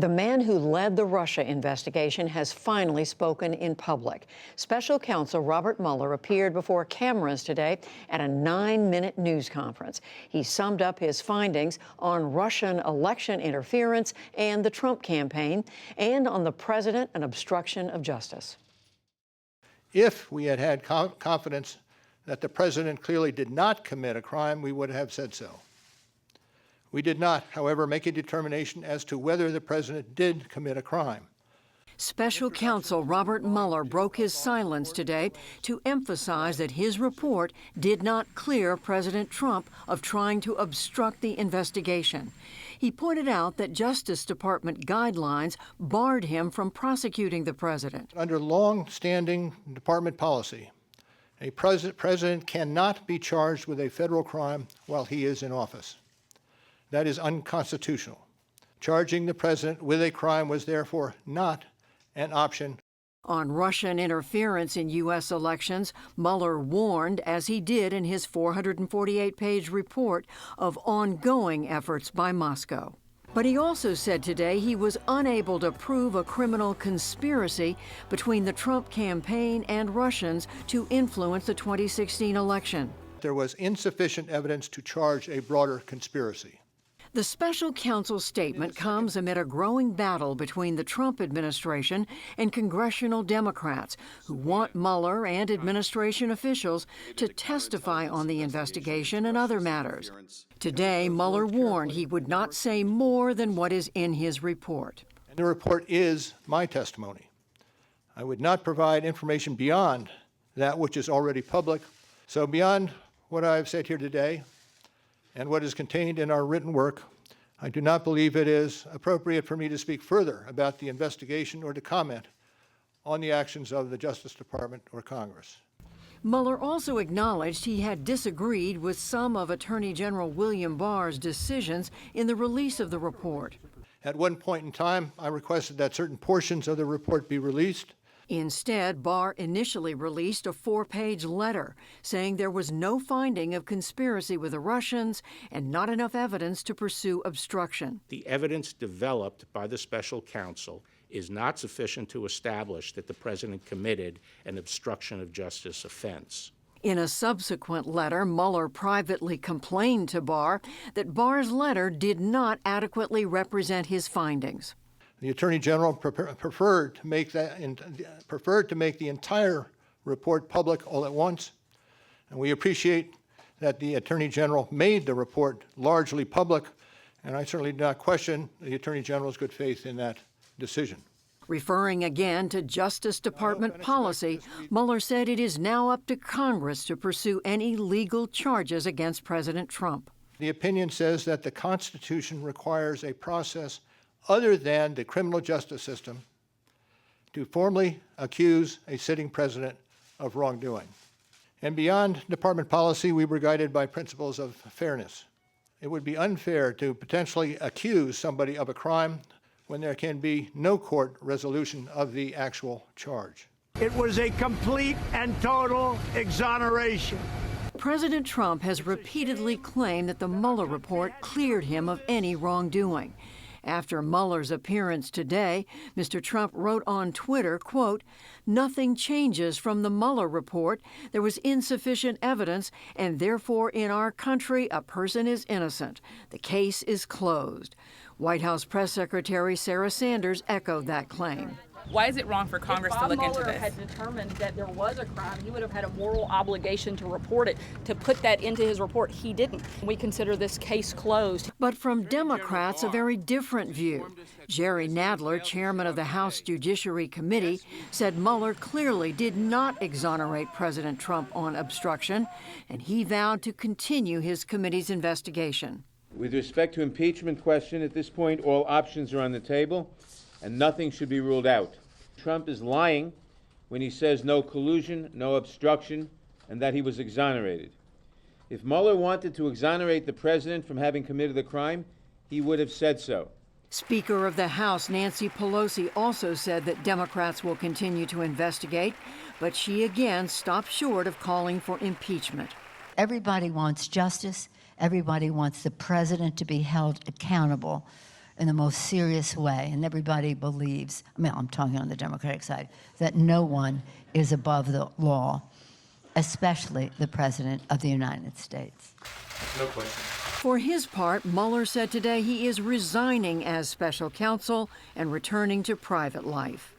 The man who led the Russia investigation has finally spoken in public. Special counsel Robert Mueller appeared before cameras today at a 9-minute news conference. He summed up his findings on Russian election interference and the Trump campaign, and on the president and obstruction of justice. If we had had confidence that the president clearly did not commit a crime, we would have said so. We did not, however, make a determination as to whether the president did commit a crime. Special counsel Robert Mueller broke his silence today to emphasize that his report did not clear President Trump of trying to obstruct the investigation. He pointed out that Justice Department guidelines barred him from prosecuting the president. Under long-standing department policy, a president cannot be charged with a federal crime while he is in office. That is unconstitutional. Charging the president with a crime was therefore not an option. On Russian interference in U.S. elections, Mueller warned, as he did in his 448-page report, of ongoing efforts by Moscow. But he also said today he was unable to prove a criminal conspiracy between the Trump campaign and Russians to influence the 2016 election. There was insufficient evidence to charge a broader conspiracy. The special counsel's statement comes amid a growing battle between the Trump administration and congressional Democrats who want Mueller and administration officials to testify on the investigation and other matters. Today, Mueller warned he would not say more than what is in his report. And the report is my testimony. I would not provide information beyond that which is already public. So beyond what I've said here today, and what is contained in our written work, I do not believe it is appropriate for me to speak further about the investigation or to comment on the actions of the Justice Department or Congress. Mueller also acknowledged he had disagreed with some of Attorney General William Barr's decisions in the release of the report. At one point in time, I requested that certain portions of the report be released. Instead, Barr initially released a 4-page letter saying there was no finding of conspiracy with the Russians and not enough evidence to pursue obstruction. The evidence developed by the special counsel is not sufficient to establish that the president committed an obstruction of justice offense. In a subsequent letter, Mueller privately complained to Barr that Barr's letter did not adequately represent his findings. The Attorney General preferred to make the entire report public all at once, and we appreciate that the Attorney General made the report largely public, and I certainly do not question the Attorney General's good faith in that decision. Referring again to Justice Department policy, Mueller said it is now up to Congress to pursue any legal charges against President Trump. The opinion says that the Constitution requires a process other than the criminal justice system to formally accuse a sitting president of wrongdoing. And beyond department policy, we were guided by principles of fairness. It would be unfair to potentially accuse somebody of a crime when there can be no court resolution of the actual charge. It was a complete and total exoneration. President Trump has repeatedly claimed that the Mueller report cleared him of any wrongdoing. After Mueller's appearance today, Mr. Trump wrote on Twitter, quote, "Nothing changes from the Mueller report. There was insufficient evidence, and therefore in our country a person is innocent. The case is closed." White House Press Secretary Sarah Sanders echoed that claim. Why is it wrong for Congress to look into this? If Bob Mueller had determined that there was a crime, he would have had a moral obligation to report it, to put that into his report. He didn't. We consider this case closed. But from Democrats, a very different view. Jerry Nadler, chairman of the House Judiciary Committee, said Mueller clearly did not exonerate President Trump on obstruction, and he vowed to continue his committee's investigation. With respect to impeachment question, at this point, all options are on the table, and nothing should be ruled out. Trump is lying when he says no collusion, no obstruction, and that he was exonerated. If Mueller wanted to exonerate the president from having committed the crime, he would have said so. Speaker of the House Nancy Pelosi also said that Democrats will continue to investigate, but she again stopped short of calling for impeachment. Everybody wants justice. Everybody wants the president to be held accountable. in the most serious way, and everybody believes, I mean, I'm talking on the Democratic side, that no one is above the law, especially the President of the United States. No question. For his part, Mueller said today he is resigning as special counsel and returning to private life.